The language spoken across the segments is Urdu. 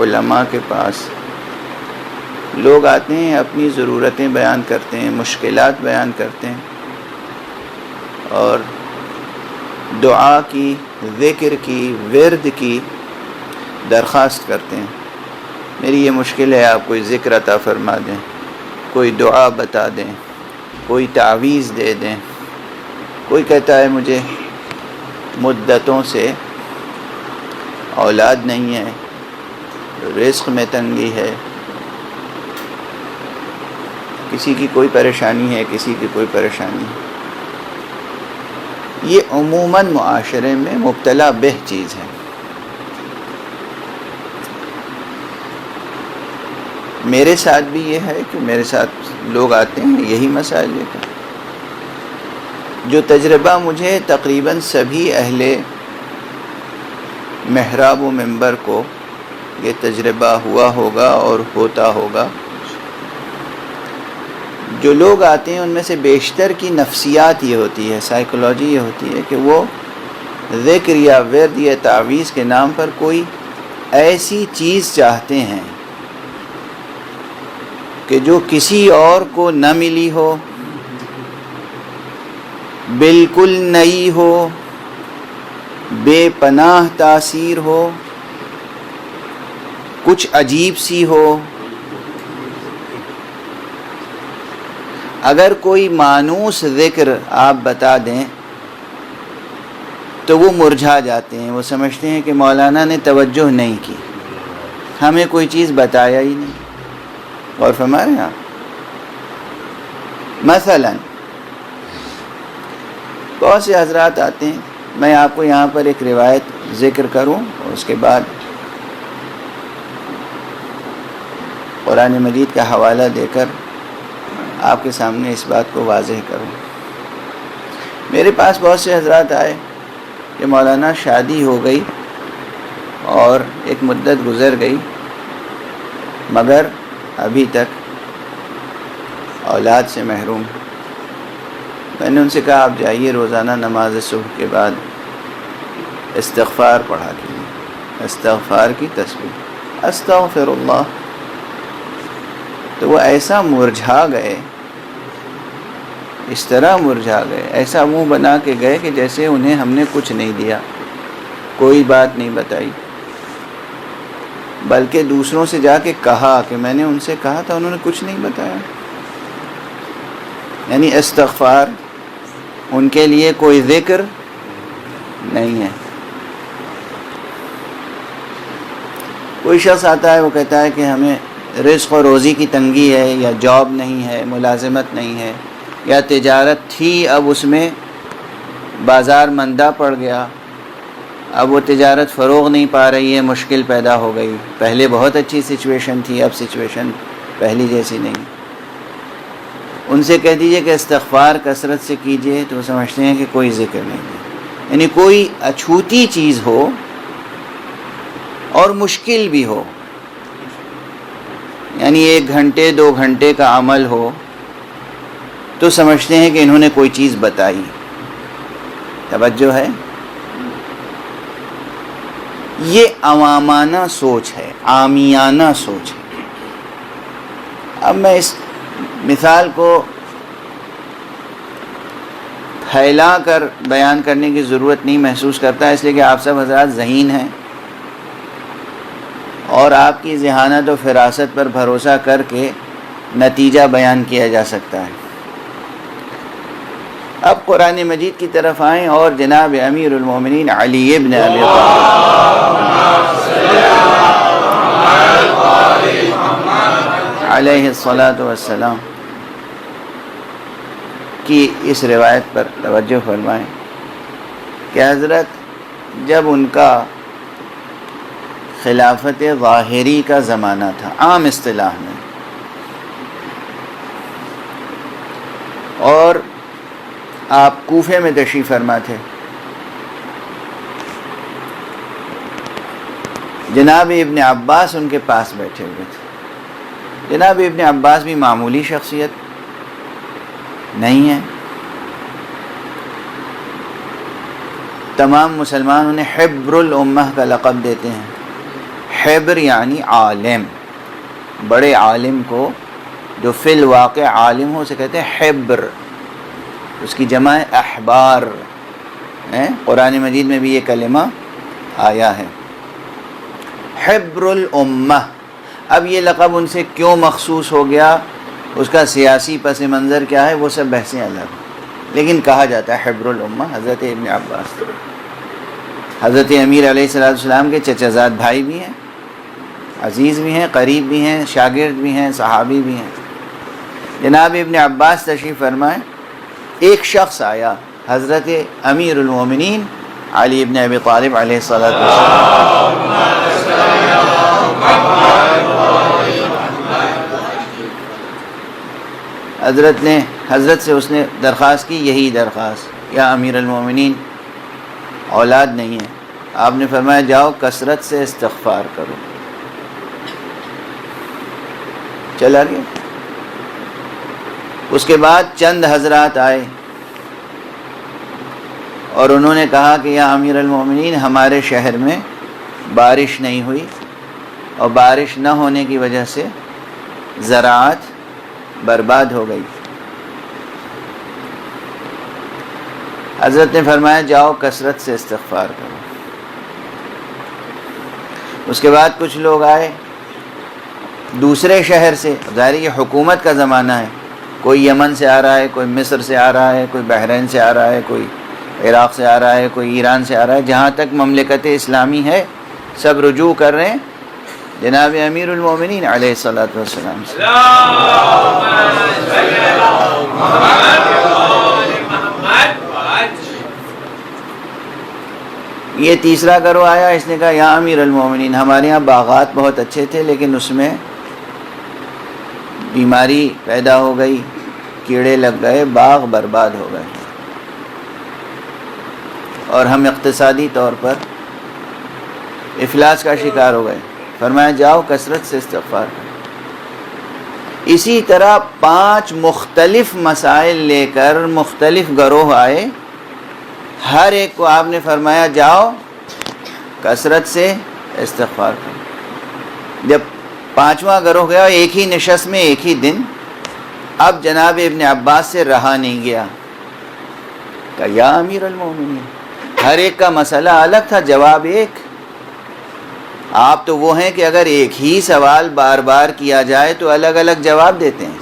علماء کے پاس لوگ آتے ہیں، اپنی ضرورتیں بیان کرتے ہیں، مشکلات بیان کرتے ہیں اور دعا کی، ذکر کی، ورد کی درخواست کرتے ہیں۔ میری یہ مشکل ہے، آپ کوئی ذکر عطا فرما دیں، کوئی دعا بتا دیں، کوئی تعویذ دے دیں۔ کوئی کہتا ہے مجھے مدتوں سے اولاد نہیں ہے، رزق میں تنگی ہے، کسی کی کوئی پریشانی ہے، کسی کی کوئی پریشانی ہے۔ یہ عموماً معاشرے میں مبتلا بہ چیز ہے۔ میرے ساتھ بھی یہ ہے کہ میرے ساتھ لوگ آتے ہیں یہی مسائل لے کر۔ جو تجربہ مجھے تقریباً سبھی اہل محراب و منبر کو یہ تجربہ ہوا ہوگا اور ہوتا ہوگا، جو لوگ آتے ہیں ان میں سے بیشتر کی نفسیات یہ ہوتی ہے، سائیکولوجی یہ ہوتی ہے کہ وہ ذکر یا ورد یا تعویذ کے نام پر کوئی ایسی چیز چاہتے ہیں کہ جو کسی اور کو نہ ملی ہو، بالکل نئی ہو، بے پناہ تاثیر ہو، کچھ عجیب سی ہو۔ اگر کوئی مانوس ذکر آپ بتا دیں تو وہ مرجھا جاتے ہیں، وہ سمجھتے ہیں کہ مولانا نے توجہ نہیں کی، ہمیں کوئی چیز بتایا ہی نہیں۔ اور فرما رہے ہیں آپ مثلاً بہت سے حضرات آتے ہیں، میں آپ کو یہاں پر ایک روایت ذکر کروں اور اس کے بعد قرآن مجید کا حوالہ دے کر آپ کے سامنے اس بات کو واضح کروں۔ میرے پاس بہت سے حضرات آئے کہ مولانا شادی ہو گئی اور ایک مدت گزر گئی مگر ابھی تک اولاد سے محروم۔ میں نے ان سے کہا آپ جائیے روزانہ نماز صبح کے بعد استغفار پڑھا کیجیے، استغفار کی تسبیح، استغفر اللہ۔ تو وہ ایسا مرجھا گئے، اس طرح مرجھا گئے، ایسا منہ بنا کے گئے کہ جیسے انہیں ہم نے کچھ نہیں دیا، کوئی بات نہیں بتائی، بلکہ دوسروں سے جا کے کہا کہ میں نے ان سے کہا تھا، انہوں نے کچھ نہیں بتایا۔ یعنی استغفار ان کے لیے کوئی ذکر نہیں ہے۔ کوئی شخص آتا ہے، وہ کہتا ہے کہ ہمیں رزق و روزی کی تنگی ہے، یا جاب نہیں ہے، ملازمت نہیں ہے، یا تجارت تھی اب اس میں بازار مندہ پڑ گیا، اب وہ تجارت فروغ نہیں پا رہی ہے، مشکل پیدا ہو گئی، پہلے بہت اچھی سچویشن تھی، اب سچویشن پہلی جیسی نہیں۔ ان سے کہہ دیجئے کہ استغفار کثرت سے کیجئے، تو وہ سمجھتے ہیں کہ کوئی ذکر نہیں ہے۔ یعنی کوئی اچھوتی چیز ہو اور مشکل بھی ہو، یعنی 1 گھنٹے 2 گھنٹے کا عمل ہو تو سمجھتے ہیں کہ انہوں نے کوئی چیز بتائی۔ توجہ ہے؟ یہ عوامانہ سوچ ہے، عامیانہ سوچ ہے۔ اب میں اس مثال کو پھیلا کر بیان کرنے کی ضرورت نہیں محسوس کرتا، اس لیے کہ آپ سب حضرات ذہین ہیں اور آپ کی ذہانت و فراست پر بھروسہ کر کے نتیجہ بیان کیا جا سکتا ہے۔ اب قرآن مجید کی طرف آئیں اور جناب امیر المومنین علی ابن ابی علیہ الصلاۃ والسلام کی اس روایت پر توجہ فرمائیں کہ حضرت جب ان کا خلافت ظاہری کا زمانہ تھا، عام اصطلاح میں، اور آپ کوفے میں تشریف فرما تھے، جناب ابن عباس ان کے پاس بیٹھے ہوئے تھے۔ جناب ابن عباس بھی معمولی شخصیت نہیں ہے، تمام مسلمان انہیں حبر الامہ کا لقب دیتے ہیں۔ حبر یعنی عالم، بڑے عالم کو جو فی الواقع عالم ہو اسے کہتے ہیں حبر، اس کی جمع ہے احبار. قرآن مجید میں بھی یہ کلمہ آیا ہے حبر الامہ. اب یہ لقب ان سے کیوں مخصوص ہو گیا، اس کا سیاسی پس منظر کیا ہے، وہ سب بحثیں الگ، لیکن کہا جاتا ہے حبر الامہ. حضرت ابن عباس حضرت امیر علیہ السلام کے چچا زاد بھائی بھی ہیں، عزیز بھی ہیں، قریب بھی ہیں، شاگرد بھی ہیں، صحابی بھی ہیں. جناب ابن عباس تشریف فرمائیں، ایک شخص آیا حضرت امیر المومنین علی ابن ابی طالب علیہ الصلوۃ والسلام، حضرت سے اس نے درخواست کی، یہی درخواست، یا امیر المومنین اولاد نہیں ہے. آپ نے فرمایا جاؤ کثرت سے استغفار کرو. چلا گیا. اس کے بعد چند حضرات آئے اور انہوں نے کہا کہ یا امیر المومنین ہمارے شہر میں بارش نہیں ہوئی، اور بارش نہ ہونے کی وجہ سے زراعت برباد ہو گئی. حضرت نے فرمایا جاؤ کثرت سے استغفار کرو. اس کے بعد کچھ لوگ آئے دوسرے شہر سے، ظاہر یہ حکومت کا زمانہ ہے، کوئی یمن سے آ رہا ہے، کوئی مصر سے آ رہا ہے، کوئی بحرین سے آ رہا ہے، کوئی عراق سے آ رہا ہے، کوئی ایران سے آ رہا ہے. جہاں تک مملکت اسلامی ہے سب رجوع کر رہے ہیں جناب امیر المومنین علیہ الصلوۃ والسلام سے. یہ تیسرا گروہ آیا، اس نے کہا یا امیر المومنین ہمارے یہاں باغات بہت اچھے تھے لیکن اس میں بیماری پیدا ہو گئی، کیڑے لگ گئے، باغ برباد ہو گئے، اور ہم اقتصادی طور پر افلاس کا شکار ہو گئے. فرمایا جاؤ کثرت سے استغفار کرو. اسی طرح 5 مختلف مسائل لے کر مختلف گروہ آئے، ہر ایک کو آپ نے فرمایا جاؤ کثرت سے استغفار کرو. جب 5واں گروہ گیا ایک ہی نشست میں ایک ہی دن، اب جناب ابن عباس سے رہا نہیں گیا، کہ یا امیر المومنین، ہر ایک کا مسئلہ الگ تھا، جواب ایک. آپ تو وہ ہیں کہ اگر ایک ہی سوال بار بار کیا جائے تو الگ الگ جواب دیتے ہیں.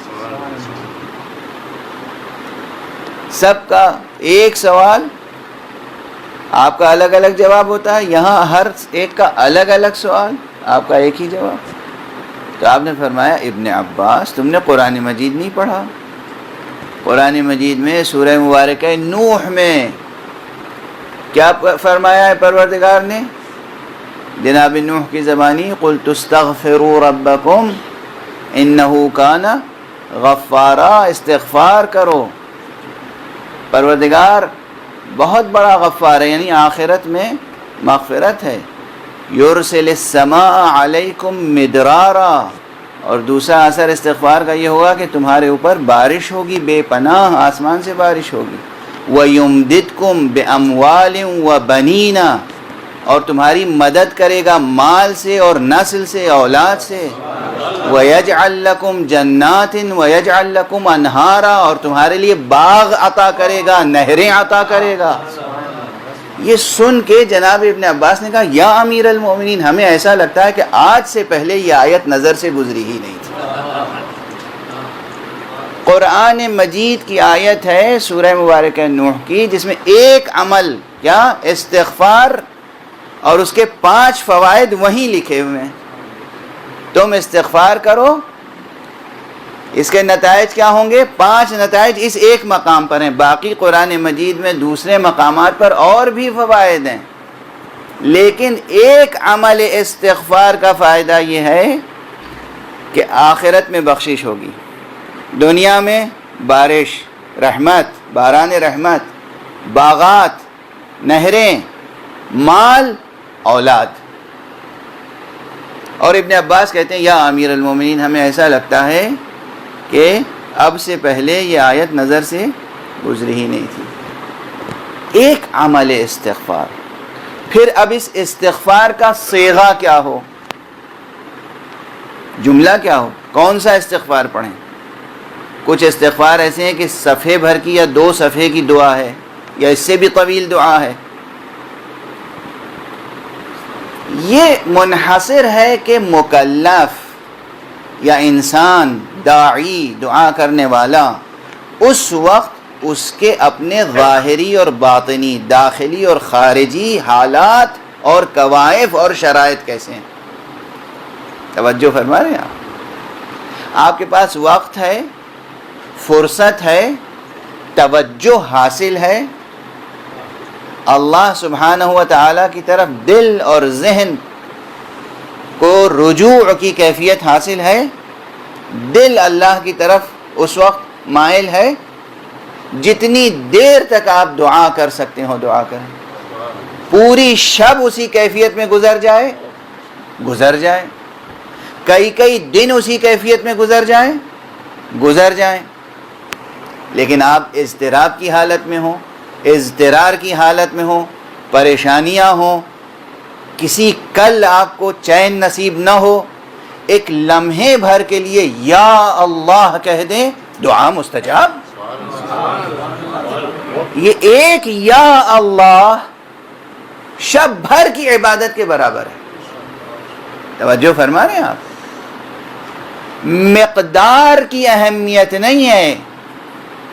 سب کا ایک سوال، آپ کا الگ الگ جواب ہوتا ہے. یہاں ہر ایک کا الگ الگ سوال، آپ کا ایک ہی جواب. تو آپ نے فرمایا ابن عباس تم نے قرآن مجید نہیں پڑھا؟ قرآن مجید میں سورہ مبارکہ نوح میں کیا فرمایا ہے پروردگار نے؟ جناب نوح کی زبانی قُلْتُ اسْتَغْفِرُوا رَبَّكُمْ إِنَّهُ كَانَ غَفَّارًا، استغفار کرو، پروردگار بہت بڑا غفار ہے، یعنی آخرت میں مغفرت ہے. یرسل السماء علیکم مدرارا، اور دوسرا اثر استغفار کا یہ ہوگا کہ تمہارے اوپر بارش ہوگی، بے پناہ آسمان سے بارش ہوگی. وَيُمْدِدْكُمْ بِأَمْوَالٍ وَبَنِينَ، اور تمہاری مدد کرے گا مال سے اور نسل سے، اولاد سے. وَيَجْعَلْ لَكُمْ جَنَّاتٍ وَيَجْعَلْ لَكُمْ أَنْهَارًا، اور تمہارے لیے باغ عطا کرے گا، نہریں عطا کرے گا. یہ سن کے جناب ابن عباس نے کہا یا امیر المومنین ہمیں ایسا لگتا ہے کہ آج سے پہلے یہ آیت نظر سے گزری ہی نہیں تھی. قرآن مجید کی آیت ہے سورہ مبارکہ نوح کی، جس میں ایک عمل کیا استغفار، اور اس کے 5 فوائد وہیں لکھے ہوئے ہیں. تم استغفار کرو، اس کے نتائج کیا ہوں گے؟ 5 نتائج اس ایک مقام پر ہیں. باقی قرآن مجید میں دوسرے مقامات پر اور بھی فوائد ہیں، لیکن ایک عمل استغفار کا فائدہ یہ ہے کہ آخرت میں بخشش ہوگی، دنیا میں بارش، رحمت، باران رحمت، باغات، نہریں، مال، اولاد. اور ابن عباس کہتے ہیں یا امیر المومنین ہمیں ایسا لگتا ہے کہ اب سے پہلے یہ آیت نظر سے گزری ہی نہیں تھی. ایک عمل استغفار. پھر اب اس استغفار کا صیغہ کیا ہو؟ جملہ کیا ہو، کون سا استغفار پڑھیں؟ کچھ استغفار ایسے ہیں کہ صفحے بھر کی یا 2 صفحے کی دعا ہے، یا اس سے بھی طویل دعا ہے. یہ منحصر ہے کہ مکلف یا انسان داعی دعا کرنے والا اس وقت اس کے اپنے ظاہری اور باطنی، داخلی اور خارجی حالات اور کوائف اور شرائط کیسے ہیں. توجہ فرما رہے ہیں آپ کے پاس وقت ہے، فرصت ہے، توجہ حاصل ہے، اللہ سبحانہ و تعالیٰ کی طرف دل اور ذہن کو رجوع کی کیفیت حاصل ہے، دل اللہ کی طرف اس وقت مائل ہے. جتنی دیر تک آپ دعا کر سکتے ہو دعا کریں. پوری شب اسی کیفیت میں گزر جائے، کئی دن اسی کیفیت میں گزر جائیں. لیکن آپ اضطراب کی حالت میں ہوں، اضطرار کی حالت میں ہوں، پریشانیاں ہوں، کسی کل آپ کو چین نصیب نہ ہو، ایک لمحے بھر کے لیے یا اللہ کہہ دیں، دعا مستجاب. یہ ایک یا اللہ شب بھر کی عبادت کے برابر ہے. توجہ فرما رہے ہیں آپ. مقدار کی اہمیت نہیں ہے،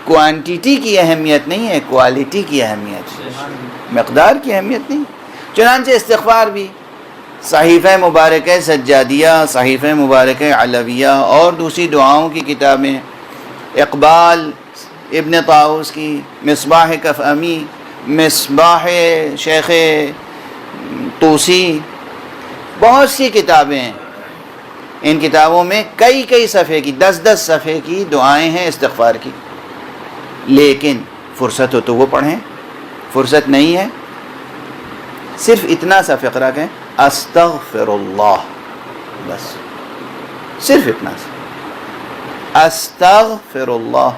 کوانٹیٹی کی اہمیت نہیں ہے، کوالٹی کی اہمیت ہے. مقدار کی اہمیت نہیں. چنانچہ استغفار بھی صحیفہ مبارکہ سجادیہ، صحیفہ مبارکہ علویہ اور دوسری دعاؤں کی کتابیں، اقبال ابن طاؤس کی مصباح کف امی، مصباح شیخ طوسی، بہت سی کتابیں ہیں. ان کتابوں میں کئی صفحے کی 10 صفحے کی دعائیں ہیں استغفار کی. لیکن فرصت ہو تو وہ پڑھیں، فرصت نہیں ہے صرف اتنا سا فقرہ کہیں استغفر اللہ، بس صرف اتنا سا استغفر اللہ.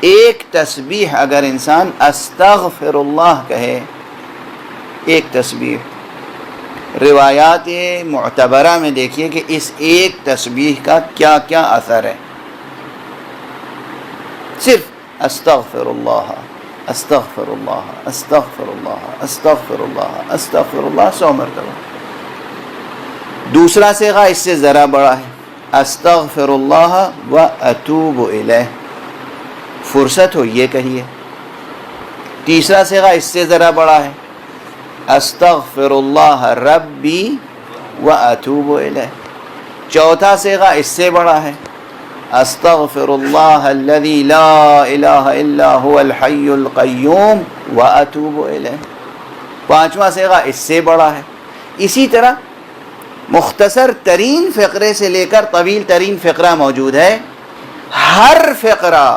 ایک تسبیح اگر انسان استغفر اللہ کہے، ایک تسبیح، روایات معتبرہ میں دیکھیے کہ اس ایک تسبیح کا کیا کیا اثر ہے. صرف استغفر اللہ استغفر اللہ استغفر اللہ استغفر اللہ استغفر اللہ 100 مرتبہ. دوسرا صیغہ اس سے ذرا بڑا ہے، استغفر اللہ و اتوب الیہ. فرصت ہو یہ کہیے. تیسرا صیغہ اس سے ذرا بڑا ہے، استغفر اللہ ربی و اتوب الیہ. چوتھا صیغہ اس سے بڑا ہے، استغفر اللہ الذی لا الہ الا هو الحی القیوم و اتوب الیہ. پانچواں صیغہ اس سے بڑا ہے. اسی طرح مختصر ترین فقرے سے لے کر طویل ترین فقرہ موجود ہے. ہر فقرہ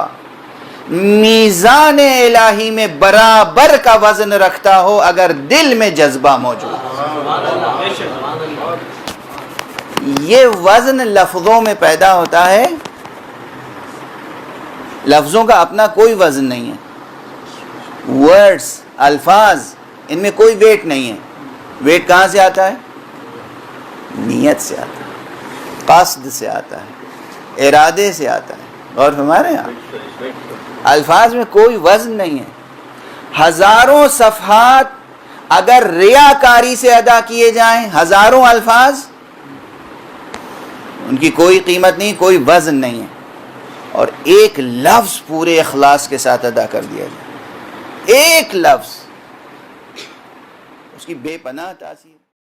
میزان الہی میں برابر کا وزن رکھتا ہو اگر دل میں جذبہ موجود ہے. یہ وزن لفظوں میں پیدا ہوتا ہے. لفظوں کا اپنا کوئی وزن نہیں ہے. ورڈز، الفاظ، ان میں کوئی ویٹ نہیں ہے. ویٹ کہاں سے آتا ہے؟ نیت سے آتا ہے، قصد سے آتا ہے، ارادے سے آتا ہے. غور فرما رہے ہیں آپ؟ الفاظ میں کوئی وزن نہیں ہے. ہزاروں صفحات اگر ریاکاری سے ادا کیے جائیں، ہزاروں الفاظ، ان کی کوئی قیمت نہیں، کوئی وزن نہیں ہے. اور ایک لفظ پورے اخلاص کے ساتھ ادا کر دیا جائے، ایک لفظ، اس کی بے پناہ تاثیر.